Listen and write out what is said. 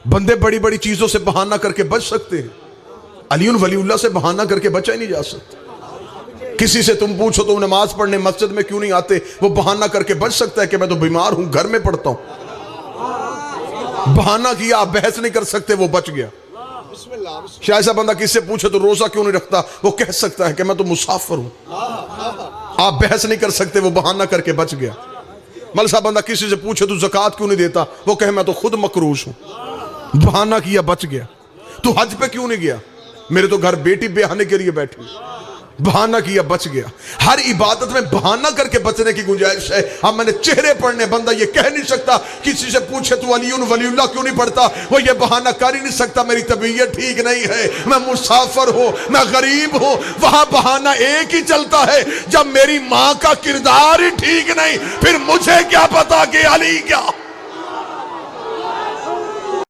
बंदे बड़ी बड़ी चीजों से बहाना करके बच सकते हैं, अली वलीउल्लाह से बहाना करके बचा ही नहीं जा सकता। किसी से तुम पूछो तुम नमाज पढ़ने मस्जिद में क्यों नहीं आते, वो बहाना करके बच सकता है कि मैं तो बीमार हूं घर में पढ़ता हूं। बहाना किया, आप बहस नहीं कर सकते, वो बच गया। शायद सा बंदा किससे पूछे तो रोजा क्यों नहीं रखता, वो कह सकता है कि मैं तो मुसाफिर हूं। आप बहस नहीं कर सकते, वो बहाना करके बच गया। मलसा बंदा किसी से पूछे तो ज़कात क्यों नहीं देता, वो कहे मैं तो खुद मकरूज हूं। बहाना किया, बच गया। तू हज पे क्यों नहीं गया, मेरे तो घर बेटी ब्याहने के लिए बैठी। बहाना किया, बच गया। हर इबादत में बहाना करके बचने की गुंजाइश है। अब मैंने चेहरे पढ़ने, बंदा ये कह नहीं सकता, किसी से पूछे तो अली वलीउल्लाह क्यों नहीं पढ़ता, वो ये बहाना कर ही नहीं सकता मेरी तबीयत ठीक नहीं है, मैं मुसाफिर हूं, मैं गरीब हूं। वहां बहाना एक ही चलता है, जब मेरी मां का किरदार ही ठीक नहीं, फिर मुझे क्या पता कि अली क्या।